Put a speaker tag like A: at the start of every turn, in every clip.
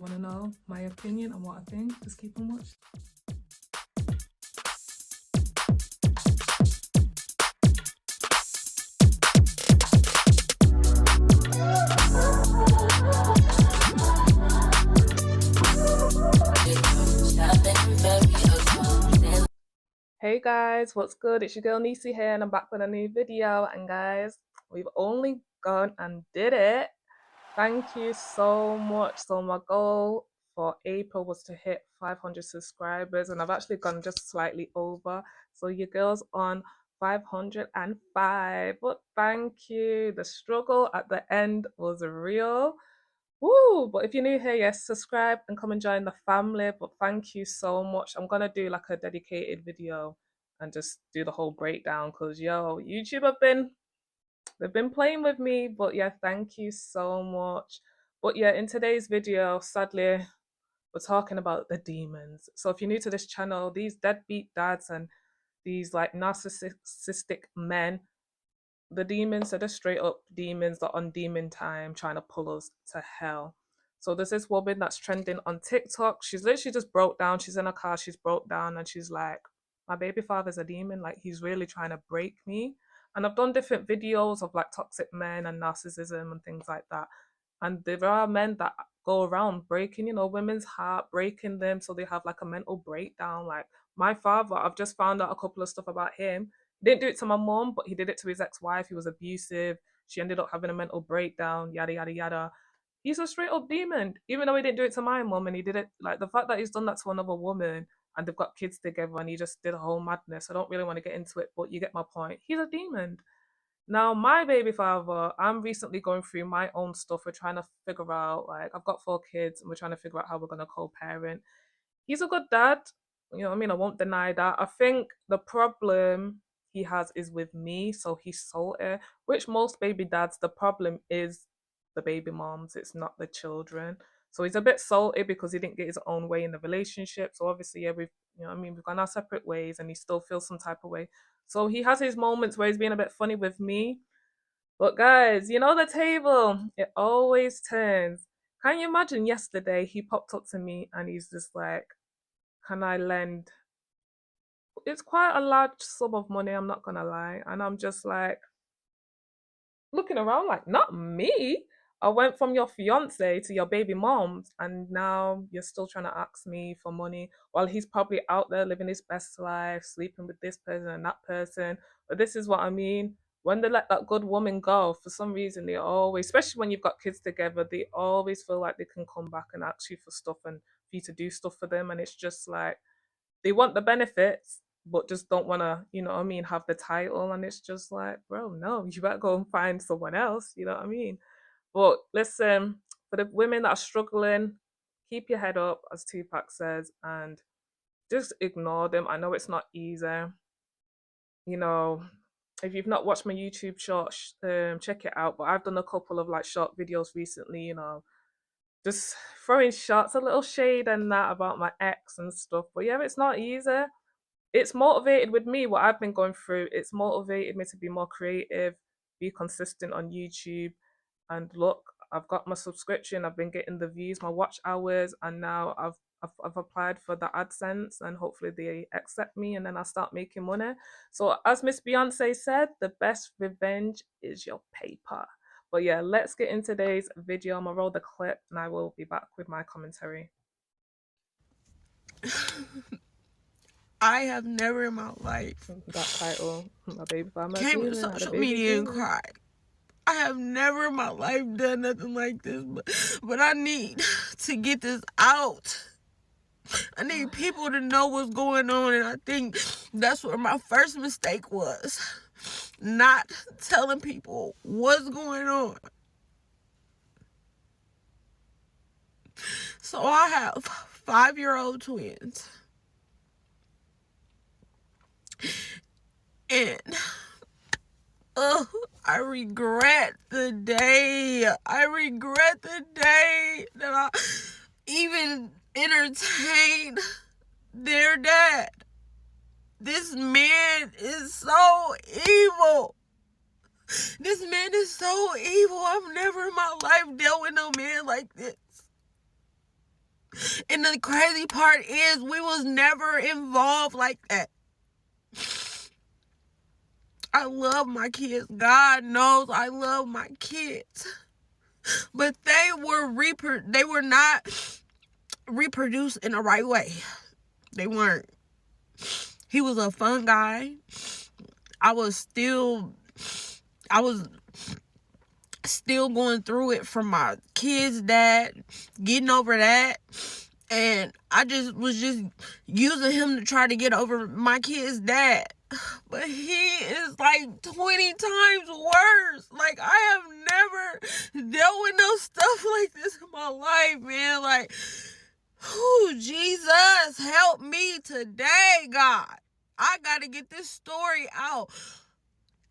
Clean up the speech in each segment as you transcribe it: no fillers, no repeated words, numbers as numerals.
A: you want to know my opinion on what I think, just keep on watching. Hey guys, what's good? It's your girl Nisi here and I'm back with a new video. And guys, we've only gone and did it. Thank you so much. So my goal for April was to hit 500 subscribers and I've actually gone just slightly over. So your girl's on 505. But thank you. The struggle at the end was real. Woo! But if you're new here, yes, subscribe and come and join the family. But thank you so much. I'm gonna do like a dedicated video and just do the whole breakdown because yo, YouTube they've been playing with me. But yeah, thank you so much. But yeah, in today's video, sadly, we're talking about the demons. So if you're new to this channel, these deadbeat dads and these like narcissistic men, the demons are the straight up demons that are on demon time trying to pull us to hell. So there's this woman that's trending on TikTok. She's literally just broke down. She's in a car, she's broke down and she's like, my baby father's a demon, like he's really trying to break me. And I've done different videos of like toxic men and narcissism and things like that. And there are men that go around breaking, women's heart, breaking them so they have like a mental breakdown. Like my father, I've just found out a couple of stuff about him. Didn't do it to my mom, but he did it to his ex-wife. He was abusive. She ended up having a mental breakdown, yada, yada, yada. He's a straight up demon, even though he didn't do it to my mom and he did it, like the fact that he's done that to another woman and they've got kids together and he just did a whole madness. I don't really want to get into it, but you get my point. He's a demon. Now, my baby father, I'm recently going through my own stuff. We're trying to figure out, like, I've got 4 kids and we're trying to figure out how we're going to co parent. He's a good dad. You know what I mean? I won't deny that. I think the problem he has is with me. So he's salty, which most baby dads, the problem is the baby moms. It's not the children. So he's a bit salty because he didn't get his own way in the relationship. So obviously, yeah, we've gone our separate ways and he still feels some type of way. So he has his moments where he's being a bit funny with me. But guys, the table, it always turns. Can you imagine yesterday he popped up to me and he's just like, can I lend? It's quite a large sum of money, I'm not gonna lie. And I'm just like looking around like, not me. I went from your fiance to your baby mom's, and now you're still trying to ask me for money while he's probably out there living his best life, sleeping with this person and that person. But this is what I mean. When they let that good woman go, for some reason, they always, especially when you've got kids together, they always feel like they can come back and ask you for stuff and for you to do stuff for them. And it's just like, they want the benefits but just don't want to, have the title. And it's just like, bro, no, you better go and find someone else, you know what I mean? But listen, for the women that are struggling, keep your head up, as Tupac says, and just ignore them. I know it's not easy. You know, if you've not watched my YouTube short, check it out. But I've done a couple of like short videos recently, just throwing shots, a little shade and that about my ex and stuff. But yeah, it's not easy. It's motivated with me what I've been going through. It's motivated me to be more creative, be consistent on YouTube. And look, I've got my subscription, I've been getting the views, my watch hours, and now I've applied for the AdSense and hopefully they accept me and then I start making money. So as Miss Beyonce said, the best revenge is your paper. But yeah, let's get into today's video. I'm gonna roll the clip and I will be back with my commentary.
B: I have never in my life
A: that title, my baby father
B: came to social media and cried. I have never in my life done nothing like this, but I need to get this out. I need people to know what's going on, and I think that's where my first mistake was. Not telling people what's going on. So I have 5-year-old twins. And I regret the day. I regret the day that I even entertained their dad. This man is so evil. This man is so evil. I've never in my life dealt with no man like this. And the crazy part is we was never involved like that. I love my kids. God knows I love my kids. But they were not reproduced in the right way. They weren't. He was a fun guy. I was still going through it from my kid's dad, getting over that. And I was using him to try to get over my kid's dad. But he is like 20 times worse. Like, I have never dealt with no stuff like this in my life, man. Like, Jesus, help me today, God. I gotta get this story out.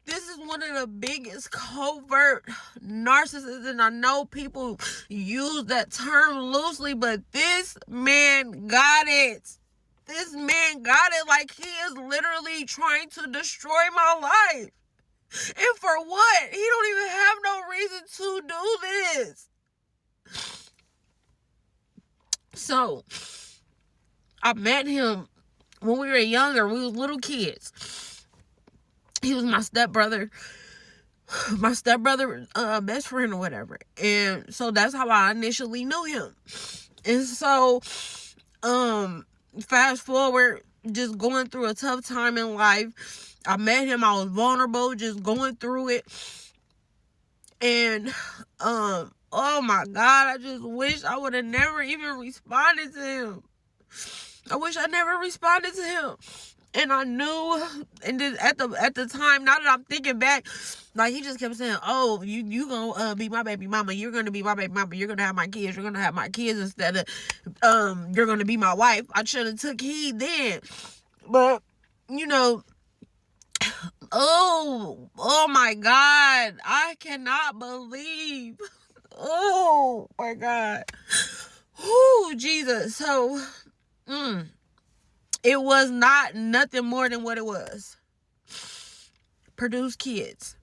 B: This is one of the biggest covert narcissists, and I know people use that term loosely, but this man got it. This man got it. Like, he is literally trying to destroy my life. And for what? He don't even have no reason to do this. So, I met him when we were younger. We was little kids. He was my stepbrother best friend or whatever. And so that's how I initially knew him. And so, fast forward, just going through a tough time in life. I met him. I was vulnerable, just going through it. And, oh my God, I just wish I would have never even responded to him. I wish I never responded to him. And I knew, and then at the time, now that I'm thinking back, like, he just kept saying, oh, you gonna be my baby mama, you're gonna be my baby mama, you're gonna have my kids, instead of you're gonna be my wife. I should have took heed then. But, oh my God, I cannot believe, oh my God, Jesus. So, it was not nothing more than what it was. Produce kids.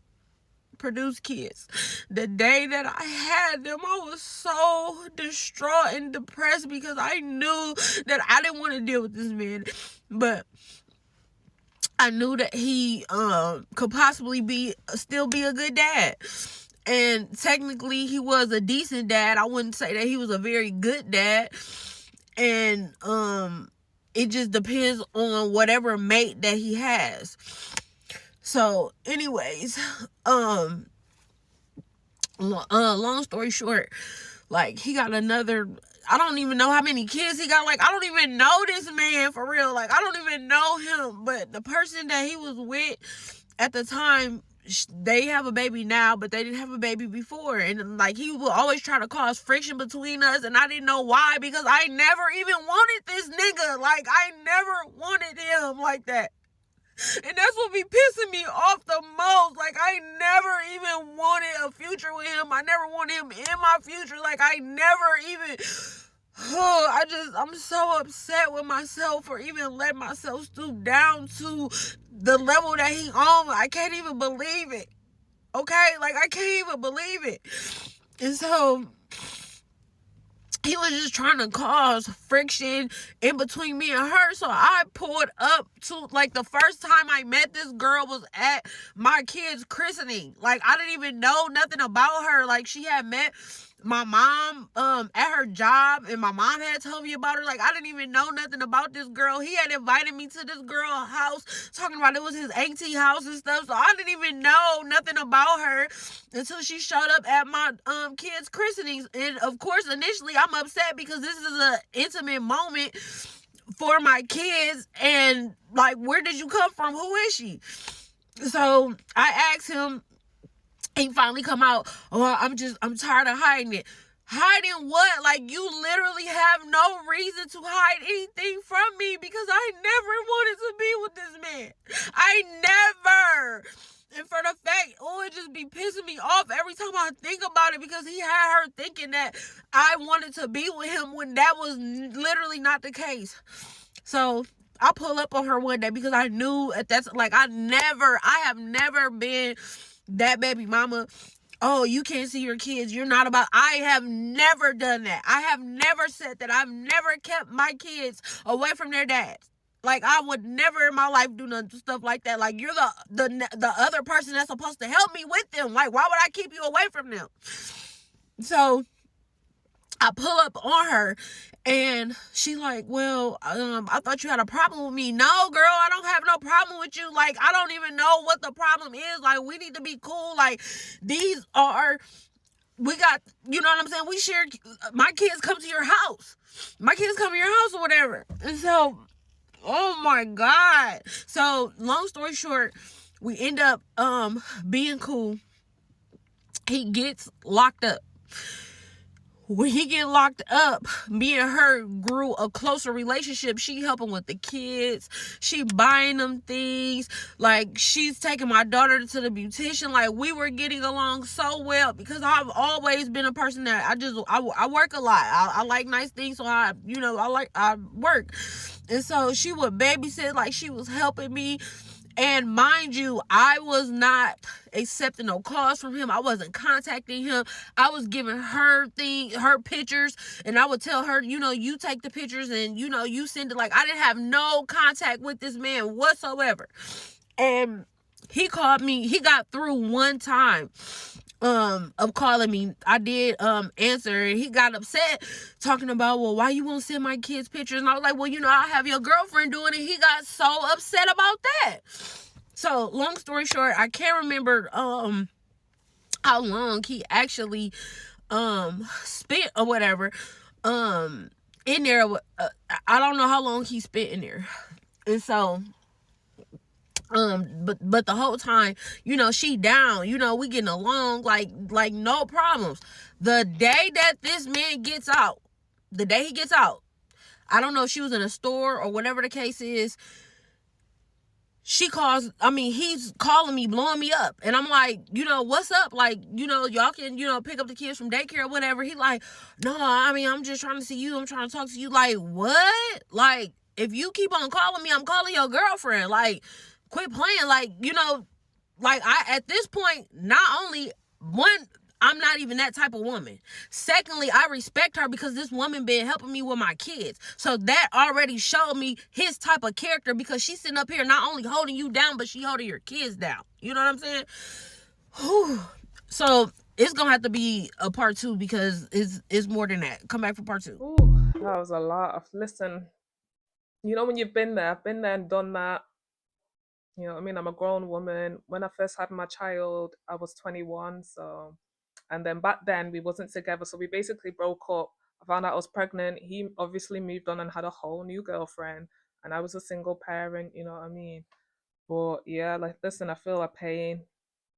B: The day that I had them, I was so distraught and depressed because I knew that I didn't want to deal with this man. But I knew that he could possibly still be a good dad. And technically, he was a decent dad. I wouldn't say that he was a very good dad. And it just depends on whatever mate that he has. So, anyways, long story short, like, he got another, I don't even know how many kids he got. Like, I don't even know this man for real. Like, I don't even know him. But the person that he was with at the time, they have a baby now, but they didn't have a baby before. And, like, he would always try to cause friction between us, and I didn't know why, because I never even wanted this nigga. Like, I never wanted him like that. And that's what be pissing me off the most. Like, I never even wanted a future with him. I never wanted him in my future. Like, I never even... I'm so upset with myself for even letting myself stoop down to the level that he on. I can't even believe it. Okay? Like, I can't even believe it. And so, he was just trying to cause friction in between me and her. So I pulled up to, like, the first time I met this girl was at my kid's christening. Like, I didn't even know nothing about her. Like, she had met my mom at her job, and my mom had told me about her. Like, I didn't even know nothing about this girl. He had invited me to this girl's house, talking about it was his auntie house and stuff. So I didn't even know nothing about her until she showed up at my kids' christenings. And of course, initially, I'm upset because this is an intimate moment for my kids. And, like, where did you come from? Who is she? So I asked him. He finally come out, oh, I'm tired of hiding it. Hiding what? Like, you literally have no reason to hide anything from me, because I never wanted to be with this man. I never. And for the fact, it just be pissing me off every time I think about it, because he had her thinking that I wanted to be with him when that was literally not the case. So I pull up on her one day because I knew that's like, I have never been that baby mama oh, you can't see your kids, you're not about. I have never done that. I have never said that. I've never kept my kids away from their dads. Like, I would never in my life do none stuff like that. Like, you're the other person that's supposed to help me with them. Like, why would I keep you away from them? So I pull up on her, and she like, well, I thought you had a problem with me. No, girl, I don't have no problem with you. Like, I don't even know what the problem is. Like, we need to be cool. Like, these are, we got, you know what I'm saying? We share, my kids come to your house. My kids come to your house or whatever. And so, oh my God. So, long story short, we end up being cool. He gets locked up. When he get locked up, me and her grew a closer relationship. She helping with the kids. She buying them things. Like, she's taking my daughter to the beautician. Like, we were getting along so well because I've always been a person that I work a lot. I like nice things, so I work. And so she would babysit, like she was helping me. And mind you, I was not accepting no calls from him. I wasn't contacting him. I was giving her her pictures, and I would tell her, you take the pictures and you send it. Like, I didn't have no contact with this man whatsoever. And he called me. He got through one time of calling me. I did answer, and he got upset talking about, well, why you won't send my kids pictures? And I was like, well, I have your girlfriend doing it. He got so upset about that. So long story short, I can't remember how long he actually spent or whatever in there. I don't know how long he spent in there. And so but the whole time, she down, we getting along like no problems. The day that this man gets out, the day he gets out, I don't know if she was in a store or whatever the case is. He's calling me, blowing me up. And I'm like, what's up? Like, y'all can, pick up the kids from daycare or whatever. He like, no, I'm just trying to see you. I'm trying to talk to you. Like, what? Like, if you keep on calling me, I'm calling your girlfriend. Like, quit playing. Like, like, at this point, not only one, I'm not even that type of woman. Secondly, I respect her because this woman been helping me with my kids. So that already showed me his type of character, because she's sitting up here not only holding you down, but she holding your kids down. You know what I'm saying? Whew. So it's going to have to be a part 2 because it's more than that. Come back for part 2.
A: Ooh, that was a lot of listen. When you've been there and done that. I'm a grown woman. When I first had my child, I was 21. So, and then back then we wasn't together. So we basically broke up. I found out I was pregnant. He obviously moved on and had a whole new girlfriend. And I was a single parent, you know what I mean? But yeah, like, listen, I feel a pain.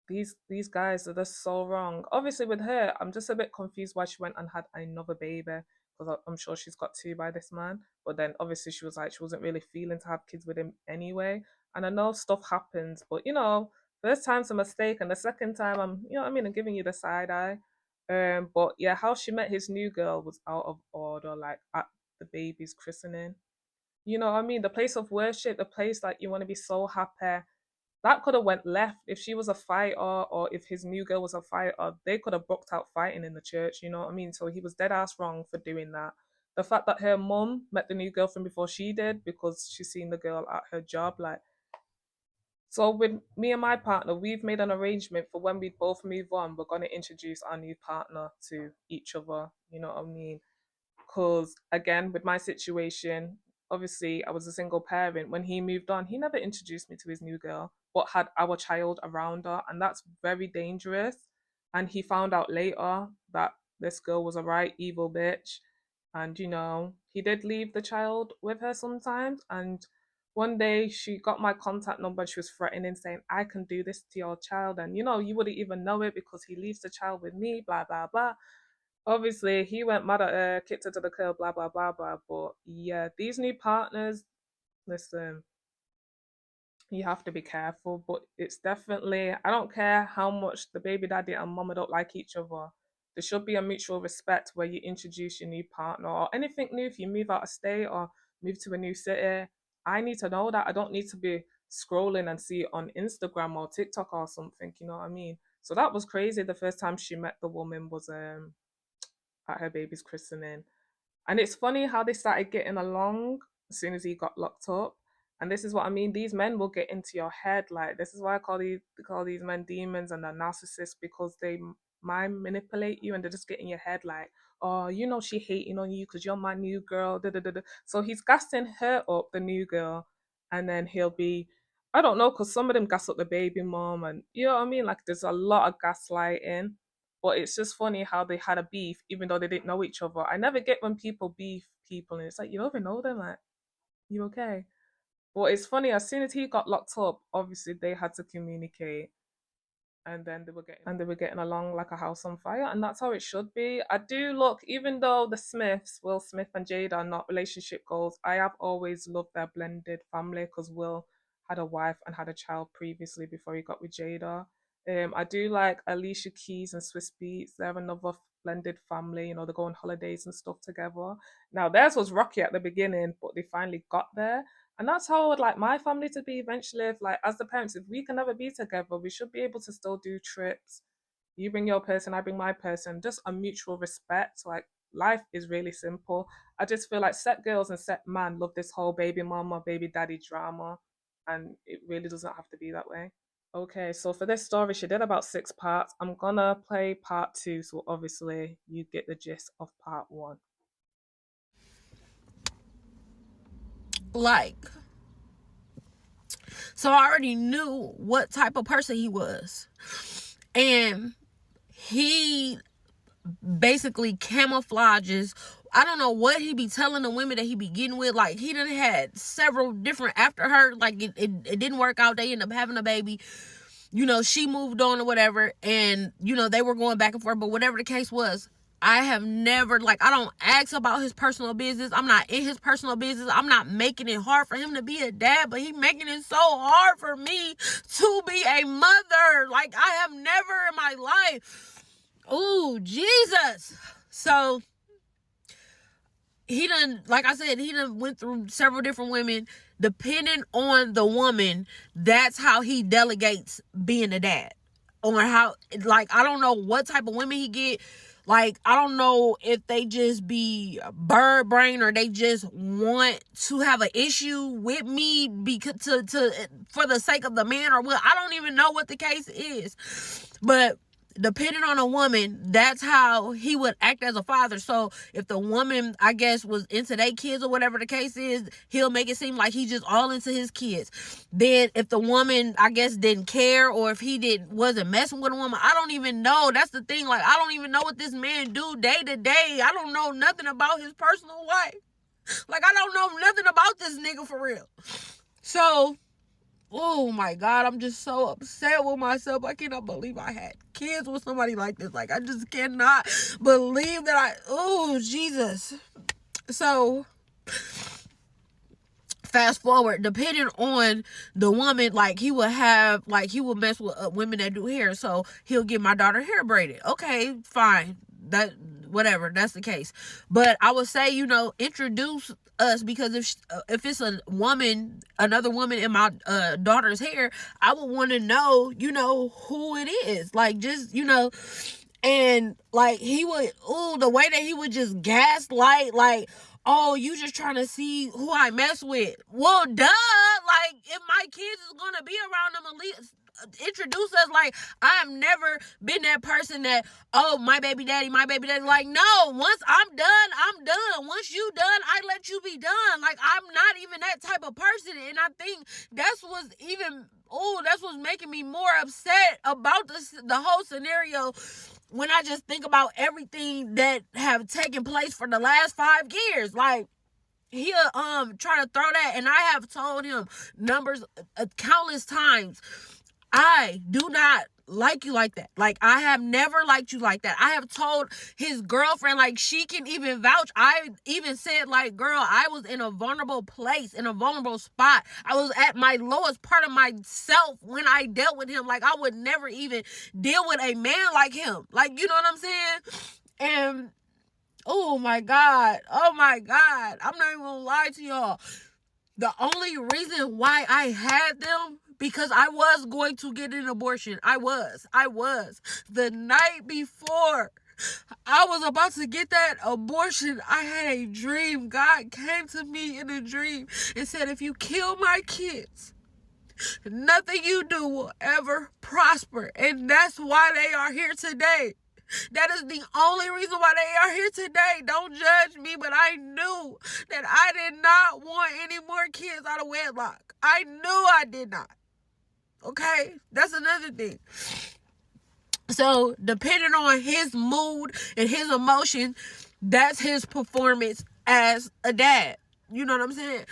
A: These guys are just so wrong. Obviously, with her, I'm just a bit confused why she went and had another baby, because I'm sure she's got two by this man. But then obviously she was like she wasn't really feeling to have kids with him anyway. And I know stuff happens, but first time's a mistake, and the second time I'm giving you the side eye. But yeah, how she met his new girl was out of order, like at the baby's christening. You know what I mean? The place of worship, the place like you want to be so happy, that could have went left. If she was a fighter, or if his new girl was a fighter, they could have broke out fighting in the church. You know what I mean? So he was dead ass wrong for doing that. The fact that her mum met the new girlfriend before she did because she seen the girl at her job, like, so with me and my partner, we've made an arrangement for when we both move on, we're gonna introduce our new partner to each other. You know what I mean? Because again, with my situation, obviously I was a single parent. When he moved on, he never introduced me to his new girl, but had our child around her, and that's very dangerous. And he found out later that this girl was a right evil bitch, and he did leave the child with her sometimes. And one day she got my contact number. She was threatening, saying, I can do this to your child, and you wouldn't even know it because he leaves the child with me, blah blah blah. Obviously, he went mad at her, kicked her to the curb, blah, blah, blah, blah. But yeah, these new partners, listen, you have to be careful. But it's definitely, I don't care how much the baby daddy and mama don't like each other. There should be a mutual respect where you introduce your new partner or anything new. If you move out of state or move to a new city, I need to know that. I don't need to be scrolling and see it on Instagram or TikTok or something. You know what I mean? So that was crazy. The first time she met the woman was at her baby's christening. And it's funny how they started getting along as soon as he got locked up. And this is what I mean. These men will get into your head. Like, this is why call these men demons and they're narcissists, because they mind manipulate you and they just get in your head like, oh, you know, she hating on you because you're my new girl. Da, da, da, da. So he's gassing her up, the new girl, and then he'll be, I don't know, because some of them gas up the baby mom, and you know what I mean. Like, there's a lot of gaslighting, but it's just funny how they had a beef even though they didn't know each other. I never get when people beef people and it's like, you don't even know them, like, you okay? But it's funny, as soon as he got locked up, obviously they had to communicate, and then they were getting along like a house on fire, and that's how it should be. I do look, even though the Smiths, Will Smith and Jada, are not relationship goals, I have always loved their blended family, because Will had a wife and had a child previously before he got with Jada. I do like Alicia Keys and Swiss Beats. They're another blended family. You know, they go on holidays and stuff together. Now theirs was rocky at the beginning, but they finally got there. And that's how I would like my family to be eventually. If, like, as the parents, if we can never be together, we should be able to still do trips. You bring your person, I bring my person, just a mutual respect. Like, life is really simple. I just feel like set girls and set man love this whole baby mama, baby daddy drama. And it really doesn't have to be that way. Okay, so for this story, she did about 6 parts. I'm gonna play part two, so obviously you get the gist of part one.
B: Like, so I already knew what type of person he was. And he basically camouflages. I don't know what he be telling the women that he be getting with. Like, he done had several different after her. Like, it didn't work out. They ended up having a baby. You know, she moved on or whatever. And, you know, they were going back and forth. But whatever the case was, I have never, like, I don't ask about his personal business. I'm not in his personal business. I'm not making it hard for him to be a dad, but he making it so hard for me to be a mother. Like, I have never in my life. Oh, Jesus. So he done, like I said, he done went through several different women. Depending on the woman, that's how he delegates being a dad. On how, like, I don't know what type of women he get. Like, I don't know if they just be bird brain or they just want to have an issue with me because for the sake of the man or what. I don't even know what the case is. But depending on a woman, that's how he would act as a father. So if the woman, I guess, was into their kids or whatever the case is, he'll make it seem like he's just all into his kids. Then if the woman, I guess, didn't care, or if he wasn't messing with a woman, I don't even know. That's the thing. Like, I don't even know what this man do day to day. I don't know nothing about his personal life. Like, I don't know nothing about this nigga for real. So, oh my God, I'm just so upset with myself. I cannot believe I had kids with somebody like this. Like, I just cannot believe that oh, Jesus. So, fast forward, depending on the woman, like, he would mess with women that do hair. So, he'll get my daughter hair braided. Okay, fine. Whatever, that's the case. But I would say, you know, introduce us, because if it's another woman in my daughter's hair, I would want to know, you know, who it is. Like, just, you know. And like, the way that he would just gaslight, like, oh, you just trying to see who I mess with. Well, duh. Like, if my kids is gonna be around them, at least introduce us. Like, I've never been that person that, oh, my baby daddy. Like, no, once I'm done, I'm done. Once you done, I let you be done. Like, I'm not even that type of person. And I think that's what's making me more upset about the whole scenario, when I just think about everything that have taken place for the last 5 years. Like, he'll try to throw that, and I have told him countless times, I do not like you like that. Like, I have never liked you like that. I have told his girlfriend, like, she can even vouch. I even said, like, girl, I was in a vulnerable place, in a vulnerable spot. I was at my lowest part of myself when I dealt with him. Like, I would never even deal with a man like him. Like, you know what I'm saying? And oh my God. I'm not even gonna lie to y'all. The only reason why I had them, because I was going to get an abortion. I was. The night before I was about to get that abortion, I had a dream. God came to me in a dream and said, if you kill my kids, nothing you do will ever prosper. And that's why they are here today. That is the only reason why they are here today. Don't judge me, but I knew that I did not want any more kids out of wedlock. I knew I did not. Okay? That's another thing. So, depending on his mood and his emotion, that's his performance as a dad. You know what I'm saying?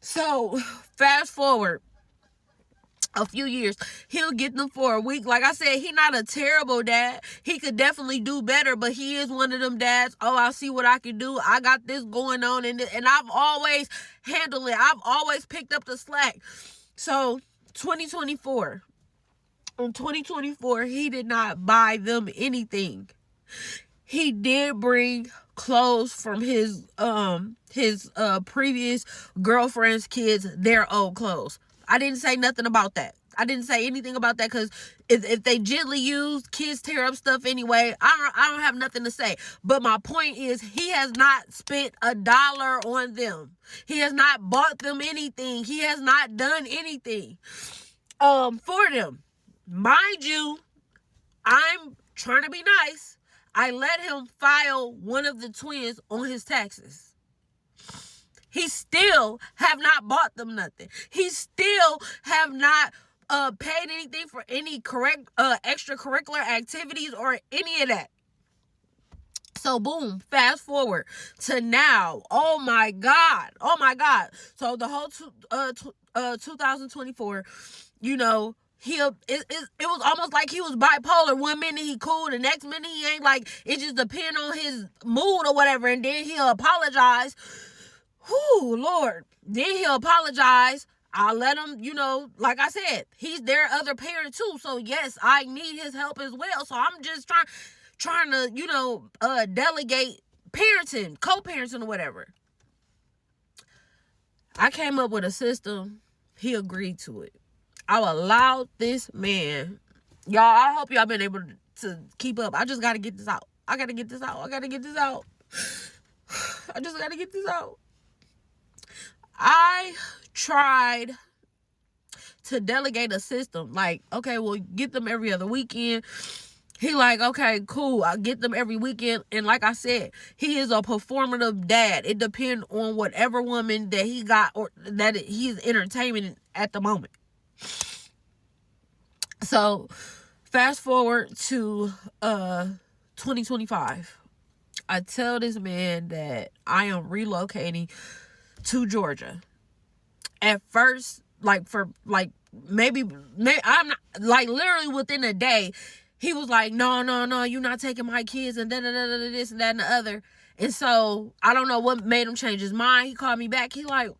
B: So, fast forward a few years, he'll get them for a week. Like I said, he's not a terrible dad. He could definitely do better, but he is one of them dads. Oh, I'll see what I can do. I got this going on, and I've always handled it. I've always picked up the slack. So 2024, in 2024, he did not buy them anything. He did bring clothes from his previous girlfriend's kids, their old clothes. I didn't say nothing about that. I didn't say anything about that because if they gently used, kids tear up stuff anyway. I don't have nothing to say. But my point is, he has not spent $1 on them. He has not bought them anything. He has not done anything for them. Mind you, I'm trying to be nice. I let him file one of the twins on his taxes. He still have not bought them nothing. He still have not paid anything for any extracurricular activities or any of that. So boom, fast forward to now. Oh my God. So the whole 2024, you know, it was almost like he was bipolar. One minute he cool, the next minute he ain't. Like, it just depend on his mood or whatever. And then he'll apologize. Whew, Lord. Then he'll apologize. I'll let him, you know, like I said, he's their other parent too. So yes, I need his help as well. So I'm just trying to, you know, delegate parenting, co-parenting or whatever. I came up with a system. He agreed to it. I allowed this man. Y'all, I hope y'all been able to keep up. I just got to get this out. I just got to get this out. I tried to delegate a system. Like, okay, well, get them every other weekend. He like, okay, cool. I get them every weekend. And like I said, he is a performative dad. It depends on whatever woman that he got or that he's entertaining at the moment. So, fast forward to 2025. I tell this man that I am relocating to Georgia. At first, maybe I'm not, like, literally within a day, he was like, no, you're not taking my kids and this and that and the other. And so I don't know what made him change his mind. He called me back. He like,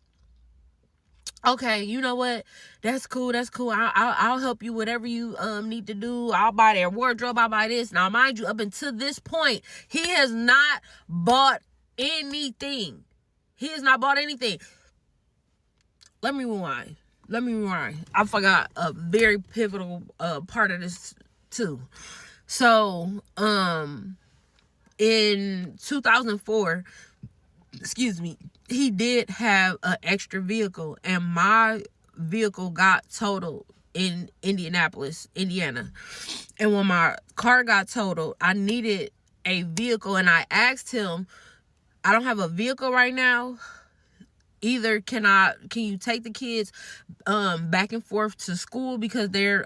B: okay, you know what? That's cool. I'll help you whatever you need to do. I'll buy their wardrobe. I'll buy this. Now, mind you, up until this point, he has not bought anything. Let me rewind. I forgot a very pivotal part of this too. So, in 2004, he did have an extra vehicle, and my vehicle got totaled in Indianapolis, Indiana. And when my car got totaled, I needed a vehicle, and I asked him, I don't have a vehicle right now. Either can you take the kids back and forth to school, because their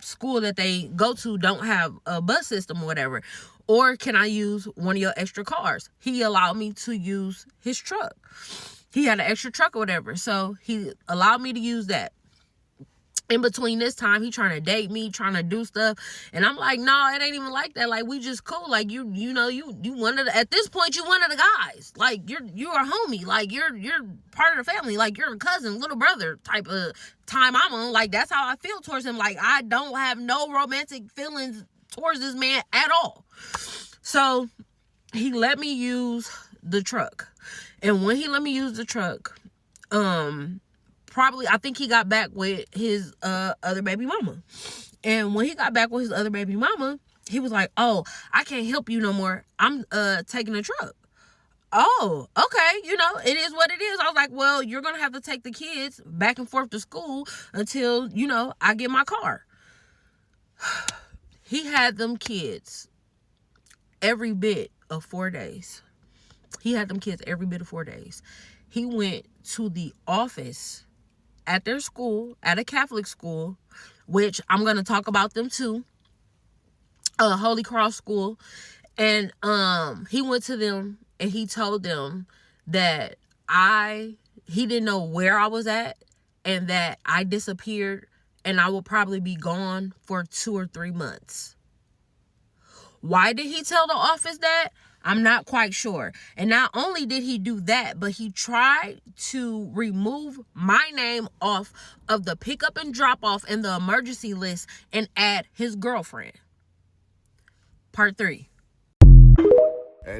B: school that they go to don't have a bus system or whatever, or can I use one of your extra cars? He allowed me to use his truck. He had an extra truck or whatever, so he allowed me to use that. In between this time, he trying to date me, trying to do stuff. And I'm like, no, it ain't even like that. Like, we just cool. Like, you know, you one of the, at this point, you one of the guys. Like, you're a homie. Like, you're part of the family. Like, you're a cousin, little brother type of time I'm on. Like, that's how I feel towards him. Like, I don't have no romantic feelings towards this man at all. So he let me use the truck. And when he let me use the truck, um probably, I think he got back with his other baby mama. And when he got back with his other baby mama, he was like, "Oh, I can't help you no more. I'm taking a truck." Oh, okay. It is what it is. I was like, "Well, you're gonna have to take the kids back and forth to school until I get my car." He had them kids every bit of 4 days. He had them kids every bit of 4 days. He went to the office at their school, at a Catholic school, which I'm going to talk about them too, Holy Cross School. And he went to them and he told them that he didn't know where I was at and that I disappeared and I will probably be gone for 2 or 3 months. Why did he tell the office that? I'm not quite sure. And not only did he do that, but he tried to remove my name off of the pickup and drop off and the emergency list and add his girlfriend. Part 3.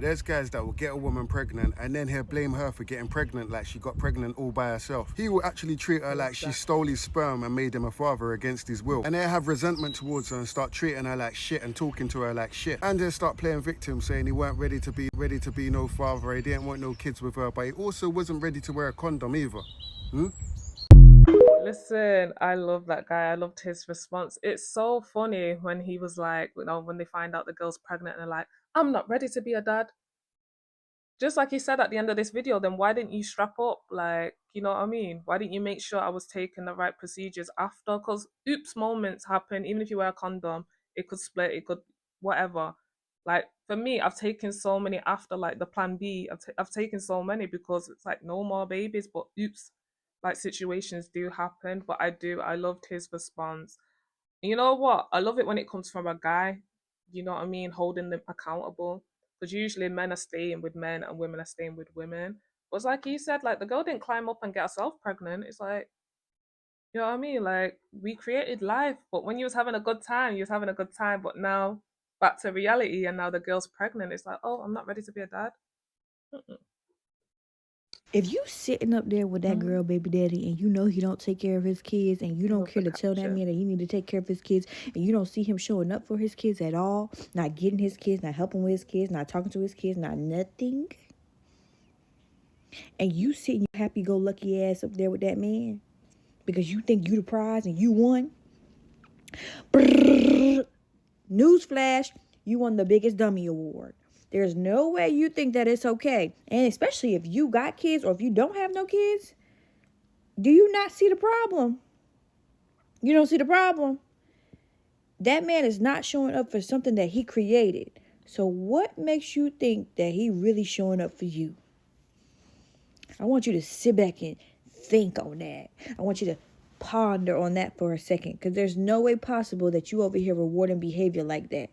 C: There's guys that will get a woman pregnant and then he'll blame her for getting pregnant like she got pregnant all by herself. He will actually treat her like she stole his sperm and made him a father against his will. And they'll have resentment towards her and start treating her like shit and talking to her like shit. And they'll start playing victim, saying he weren't ready to be no father, he didn't want no kids with her, but he also wasn't ready to wear a condom either.
A: Listen, I love that guy. I loved his response. It's so funny when he was like, when they find out the girl's pregnant and they're like, I'm not ready to be a dad. Just like he said at the end of this video, then why didn't you strap up? Like, you know what I mean? Why didn't you make sure I was taking the right procedures after? Because oops moments happen. Even if you wear a condom, it could split, it could whatever. Like for me, I've taken so many after like the plan B. I've taken so many because it's like no more babies, but oops, like situations do happen. But I loved his response. You know what? I love it when it comes from a guy, you know what I mean, holding them accountable. Because usually men are staying with men and women are staying with women. But it's like you said, like the girl didn't climb up and get herself pregnant. It's like, you know what I mean? Like we created life, but when you was having a good time, you was having a good time. But now back to reality, and now the girl's pregnant. It's like, oh, I'm not ready to be a dad. Mm-mm.
D: If you sitting up there with that girl baby daddy and you know he don't take care of his kids and you
A: I
D: don't
A: love the
D: care to tell that
A: caption.
D: man that he need to take care of his kids and you don't see him showing up for his kids at all, not getting his kids, not helping with his kids, not talking to his kids, not nothing, and you sitting your happy go lucky ass up there with that man because you think you the prize and you won. Newsflash, you won the biggest dummy award. There's no way you think that it's okay. And especially if you got kids or if you don't have no kids, do you not see the problem? You don't see the problem? That man is not showing up for something that he created. So what makes you think that he really showing up for you? I want you to sit back and think on that. I want you to ponder on that for a second, because there's no way possible that you over here rewarding behavior like that.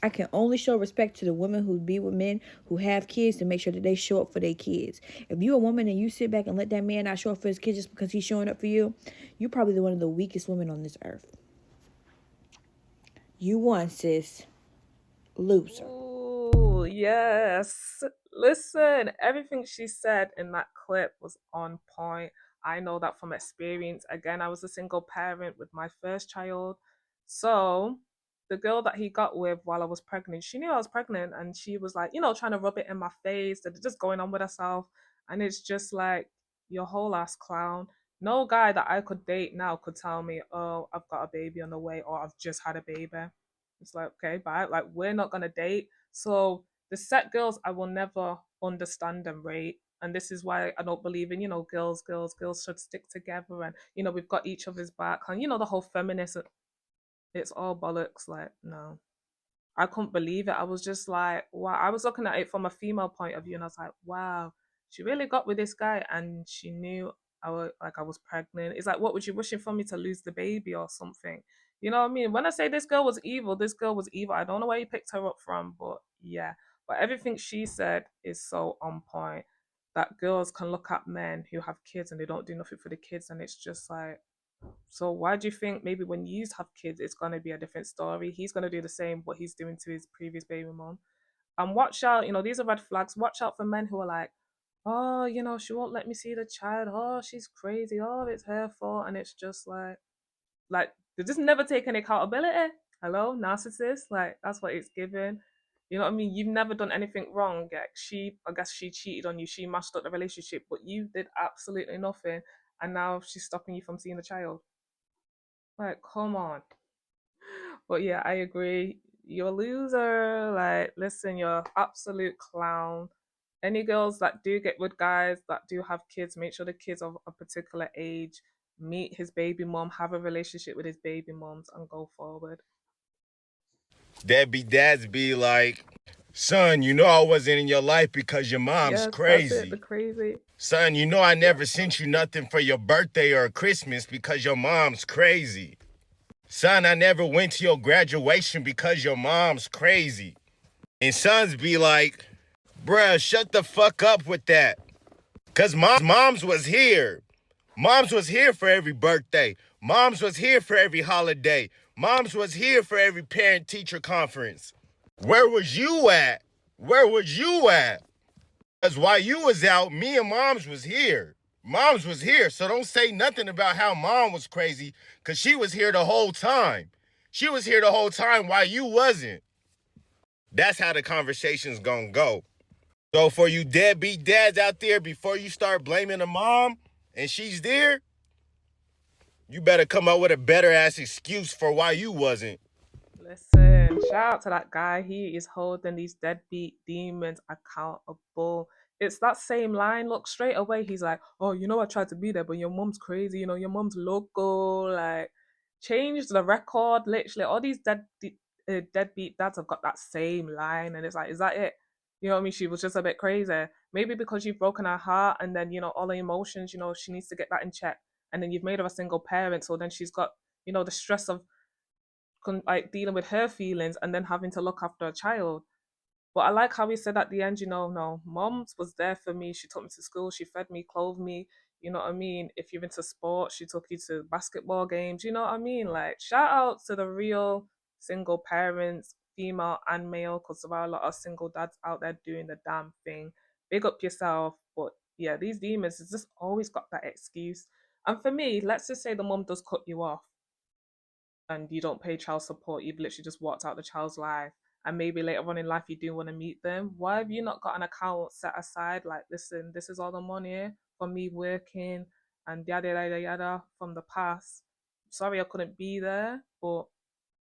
D: I can only show respect to the women who be with men who have kids to make sure that they show up for their kids. If you're a woman and you sit back and let that man not show up for his kids just because he's showing up for you, you're probably one of the weakest women on this earth. You won, sis. Loser.
A: Ooh, yes. Listen, everything she said in that clip was on point. I know that from experience. Again, I was a single parent with my first child. So, the girl that he got with while I was pregnant, she knew I was pregnant and she was like, trying to rub it in my face and just going on with herself. And it's just like, your whole ass clown. No guy that I could date now could tell me, oh, I've got a baby on the way or I've just had a baby. It's like, okay, bye. Like, we're not gonna date. So the set girls I will never understand and rate. And this is why I don't believe in, girls should stick together and, we've got each other's back. And, the whole feminist, it's all bollocks. Like, no. I couldn't believe it. I was just like, wow. I was looking at it from a female point of view, and I was like, wow, she really got with this guy, and she knew I was pregnant. It's like, what was you wishing for me to lose the baby or something? You know what I mean? When I say this girl was evil, this girl was evil. I don't know where you picked her up from, but yeah. But everything she said is so on point. That girls can look at men who have kids and they don't do nothing for the kids, and it's just like, so why do you think maybe when you have kids, it's gonna be a different story? He's gonna do the same what he's doing to his previous baby mom. And watch out, these are red flags. Watch out for men who are like, oh, she won't let me see the child. Oh, she's crazy. Oh, it's her fault. And it's just like they just never take any accountability. Hello, narcissist. Like that's what it's given. You know what I mean? You've never done anything wrong. Like I guess she cheated on you. She mashed up the relationship, but you did absolutely nothing. And now she's stopping you from seeing the child. Like, come on. But yeah, I agree. You're a loser. Like, listen, you're an absolute clown. Any girls that do get with guys that do have kids, make sure the kids are a particular age. Meet his baby mom, have a relationship with his baby moms, and go forward.
E: Deadbeat dads be like, son, you know I wasn't in your life because your mom's
A: Yes, that's it. The
E: crazy.
A: crazy.
E: Son, you know I never sent you nothing for your birthday or Christmas because your mom's crazy. Son, I never went to your graduation because your mom's crazy. And sons be like, bruh, shut the fuck up with that. Cause moms was here. Moms was here for every birthday. Moms was here for every holiday. Moms was here for every parent-teacher conference. Where was you at? Where was you at? Because while you was out, me and Moms was here. Moms was here, so don't say nothing about how Mom was crazy, because she was here the whole time. She was here the whole time while you wasn't. That's how the conversation's gonna go. So for you deadbeat dads out there, before you start blaming the mom and she's there, you better come up with a better ass excuse for why you wasn't.
A: Listen, shout out to that guy. He is holding these deadbeat demons accountable. It's that same line. Look, straight away, he's like, oh, I tried to be there, but your mom's crazy. Your mom's local. Like, change the record. Literally, all these deadbeat dads have got that same line. And it's like, is that it? You know what I mean? She was just a bit crazy. Maybe because you've broken her heart and then, all the emotions, she needs to get that in check. And then you've made her a single parent. So then she's got, the stress of like dealing with her feelings and then having to look after a child. But I like how he said at the end, no, mom was there for me. She took me to school, she fed me, clothed me. You know what I mean? If you're into sports, she took you to basketball games. You know what I mean? Like, shout out to the real single parents, female and male, because there are a lot of single dads out there doing the damn thing. Big up yourself. But yeah, these demons has just always got that excuse. And for me, let's just say the mom does cut you off and you don't pay child support, you've literally just walked out the child's life, and maybe later on in life you do want to meet them, why have you not got an account set aside? Like, listen, this is all the money for me working and yada yada yada from the past. Sorry I couldn't be there, but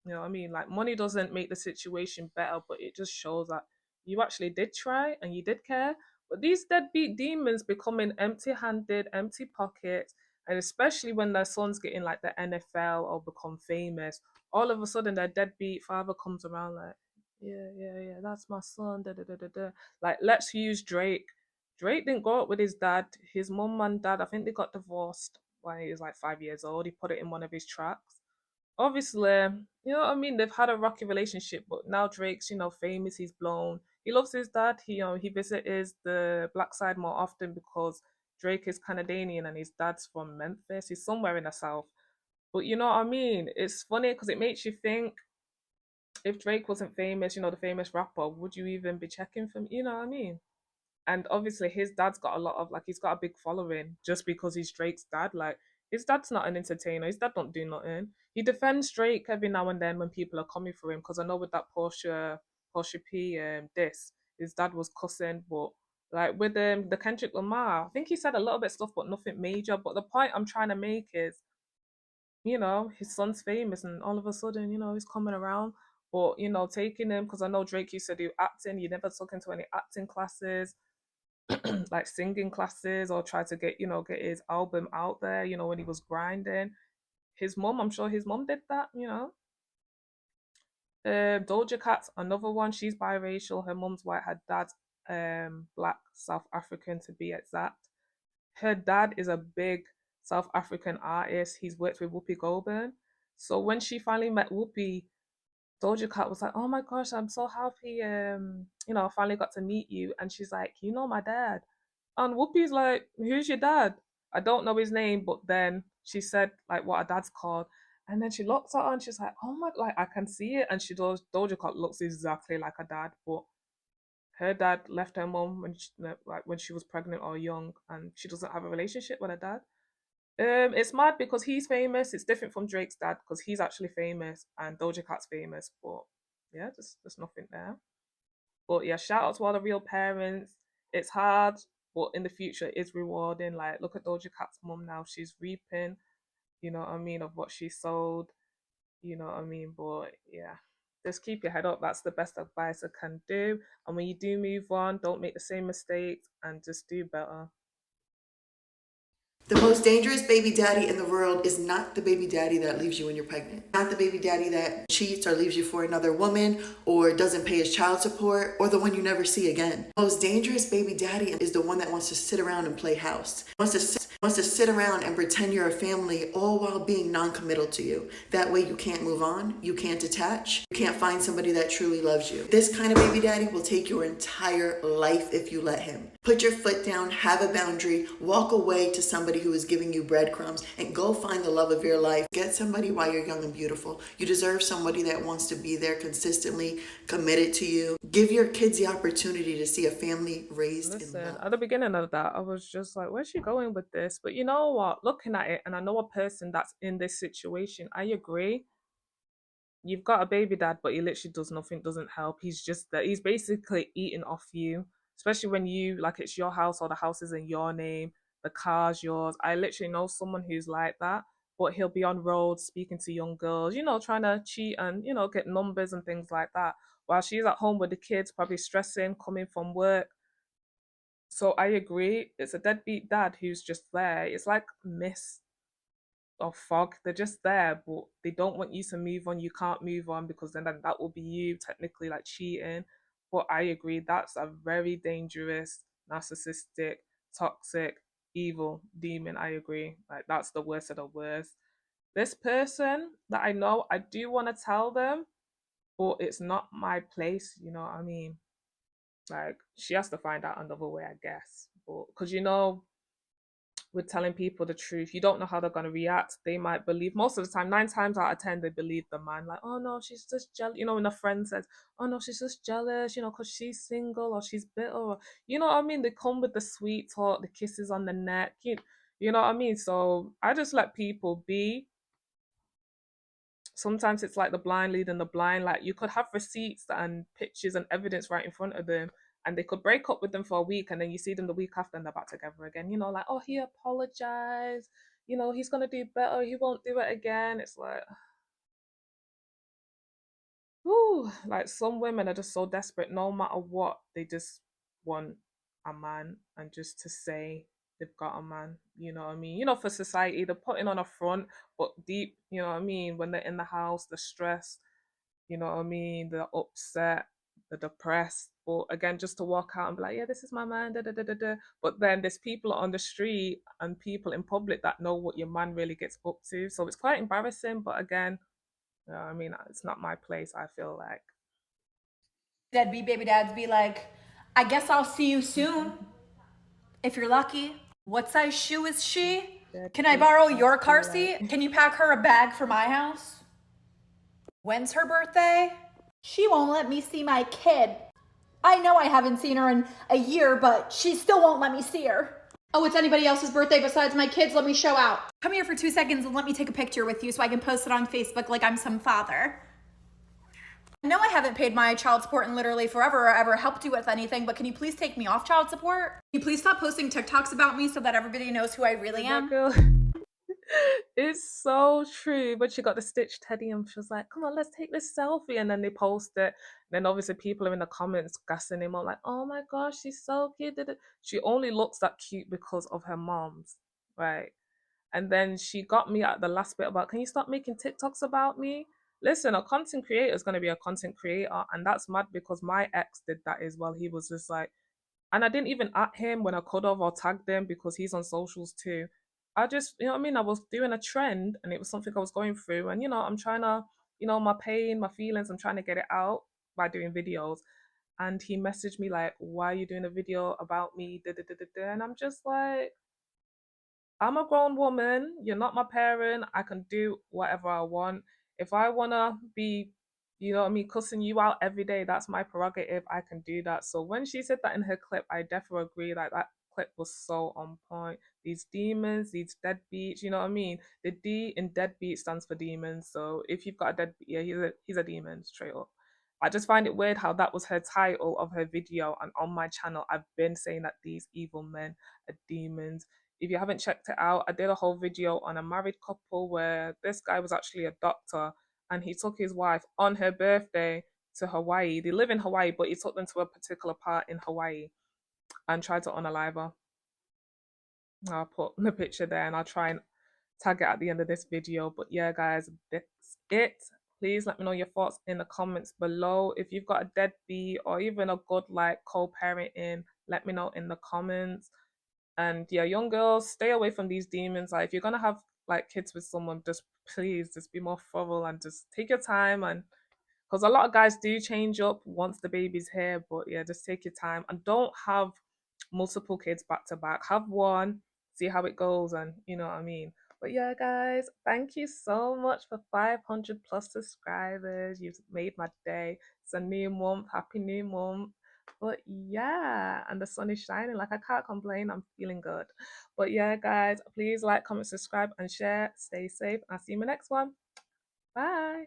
A: you know what I mean? Like, money doesn't make the situation better, but it just shows that you actually did try and you did care. But these deadbeat demons becoming empty handed, empty pockets, and especially when their sons get in like the NFL or become famous, all of a sudden their deadbeat father comes around like, yeah, yeah, yeah, that's my son. Da, da, da, da, da. Like, let's use Drake. Drake didn't grow up with his dad. His mum and dad, I think they got divorced when he was like 5 years old. He put it in one of his tracks. Obviously, you know what I mean? They've had a rocky relationship, but now Drake's, famous, he's blown. He loves his dad. He visits the black side more often because Drake is Canadian and his dad's from Memphis. He's somewhere in the South. But you know what I mean? It's funny because it makes you think, if Drake wasn't famous, the famous rapper, would you even be checking for him? You know what I mean? And obviously his dad's got a lot of, like, he's got a big following just because he's Drake's dad. Like, his dad's not an entertainer. His dad don't do nothing. He defends Drake every now and then when people are coming for him, because I know with that Portia P diss, his dad was cussing. But like with the Kendrick Lamar, I think he said a little bit stuff but nothing major. But the point I'm trying to make is, his son's famous and all of a sudden, he's coming around. But, taking him, because I know Drake used to do acting, you never took him to any acting classes, like singing classes, or try to get his album out there, when he was grinding. His mom, I'm sure his mom did that. Doja Cat's another one. She's biracial. Her mom's white, her dad's black, South African to be exact. Her dad is a big South African artist. He's worked with Whoopi Goldberg. So when she finally met Whoopi, Doja Cat was like, "Oh my gosh, I'm so happy. I finally got to meet you." And she's like, my dad." And Whoopi's like, "Who's your dad?" I don't know his name, but then she said like what her dad's called. And then she looks at her and she's like, "Oh my, like I can see it." And she does. Doja Cat looks exactly like her dad, but Her dad left her mom when she was pregnant or young, and she doesn't have a relationship with her dad. It's mad because he's famous. It's different from Drake's dad because he's actually famous and Doja Cat's famous. But yeah, there's nothing there. But yeah, shout out to all the real parents. It's hard, but in the future it is rewarding. Like look at Doja Cat's mum now. She's reaping, you know what I mean, of what she sowed, you know what I mean? But yeah. Just keep your head up. That's the best advice I can do. And when you do move on, don't make the same mistakes and just do better.
F: The most dangerous baby daddy in the world is not the baby daddy that leaves you when you're pregnant. Not the baby daddy that cheats or leaves you for another woman or doesn't pay his child support or the one you never see again. The most dangerous baby daddy is the one that wants to sit around and play house. Wants to sit around and pretend you're a family all while being non-committal to you. That way you can't move on, you can't detach, you can't find somebody that truly loves you. This kind of baby daddy will take your entire life if you let him. Put your foot down, have a boundary, walk away to somebody who is giving you breadcrumbs and go find the love of your life. Get somebody while you're young and beautiful. You deserve somebody that wants to be there consistently, committed to you. Give your kids the opportunity to see a family raised in
A: Listen,
F: love.
A: at the beginning of that, I was just like, where's she going with this? But you know what? Looking at it, and I know a person that's in this situation, I agree. You've got a baby dad, but he literally does nothing, doesn't help. He's just that he's basically eating off you, especially when you like it's your house or the house is in your name, the car's yours. I literally know someone who's like that, but he'll be on roads speaking to young girls, trying to cheat and, get numbers and things like that. While she's at home with the kids, probably stressing, coming from work. So I agree. It's a deadbeat dad who's just there. It's like mist or fog. They're just there, but they don't want you to move on. You can't move on because then that will be you technically like cheating. But I agree, that's a very dangerous, narcissistic, toxic, evil demon. I agree. Like that's the worst of the worst. This person that I know, I do want to tell them, but it's not my place. You know what I mean? Like she has to find out another way, I guess. But because with telling people the truth. You don't know how they're going to react. They might believe, most of the time, 9 times out of 10, they believe the man. Like, oh no, she's just jealous. When a friend says, oh no, she's just jealous, because she's single or she's bitter. Or, you know what I mean? They come with the sweet talk, the kisses on the neck. You know what I mean? So I just let people be. Sometimes it's like the blind leading the blind. Like you could have receipts and pictures and evidence right in front of them, and they could break up with them for a week, and then you see them the week after and they're back together again. Like, oh, he apologized. He's gonna do better. He won't do it again. It's like, whew, like some women are just so desperate. No matter what, they just want a man, and just to say they've got a man. You know what I mean? For society, they're putting on a front, but deep, you know what I mean? When they're in the house, the stress, you know what I mean? The upset, the depressed. But again, just to walk out and be like, yeah, this is my man, da da da da da. But then there's people on the street and people in public that know what your man really gets up to. So it's quite embarrassing. But again, you know what I mean, it's not my place, I feel like.
G: Deadbeat baby dads be like, I guess I'll see you soon. If you're lucky. What size shoe is she? Can I borrow your car seat? Can you pack her a bag for my house? When's her birthday? She won't let me see my kid. I know I haven't seen her in a year, but she still won't let me see her. Oh, it's anybody else's birthday besides my kids. Let me show out. Come here for 2 seconds and let me take a picture with you so I can post it on Facebook like I'm some father. I know I haven't paid my child support in literally forever or ever helped you with anything, but can you please take me off child support? Can you please stop posting TikToks about me so that everybody knows who I really am?
A: Girl. It's so true. But she got the Stitch Teddy and she was like, come on, let's take this selfie. And then they post it. Then obviously people are in the comments gassing him up like, oh my gosh, she's so cute. She only looks that cute because of her mom's, right? And then she got me at the last bit about, can you stop making TikToks about me? Listen, a content creator is going to be a content creator. And that's mad because my ex did that as well. He was just like, and I didn't even at him when I could have or tagged him because he's on socials too. I just, you know what I mean? I was doing a trend and it was something I was going through. And, I'm trying to, my pain, my feelings, I'm trying to get it out by doing videos. And he messaged me like, why are you doing a video about me? Da, da, da, da, da. And I'm just like, I'm a grown woman. You're not my parent. I can do whatever I want. If I want to be You know what I mean? Cussing you out every day, that's my prerogative. I can do that. So when she said that in her clip, I definitely agree. Like that clip was so on point. These demons, these deadbeats, you know what I mean? The D in deadbeat stands for demons. So if you've got a deadbeat, yeah, he's a demon, straight up. I just find it weird how that was her title of her video, and on my channel, I've been saying that these evil men are demons. If you haven't checked it out, I did a whole video on a married couple where this guy was actually a doctor and he took his wife on her birthday to Hawaii. They live in Hawaii, but he took them to a particular part in Hawaii and tried to unalive her. I'll put the picture there and I'll try and tag it at the end of this video. But yeah, guys, that's it. Please let me know your thoughts in the comments below. If you've got a deadbeat or even a good like co-parenting, let me know in the comments. And yeah, young girls, stay away from these demons. Like if you're gonna have like kids with someone, just please just be more thorough and just take your time. And because a lot of guys do change up once the baby's here, but yeah, just take your time and don't have multiple kids back to back. Have one, see how it goes, and you know what I mean. But yeah, guys, thank you so much for 500 plus subscribers. You've made my day. It's a new month. Happy new month. But yeah, and the sun is shining. Like I can't complain. I'm feeling good. But yeah, guys, please like, comment, subscribe, and share. Stay safe. I'll see you in my next one. Bye.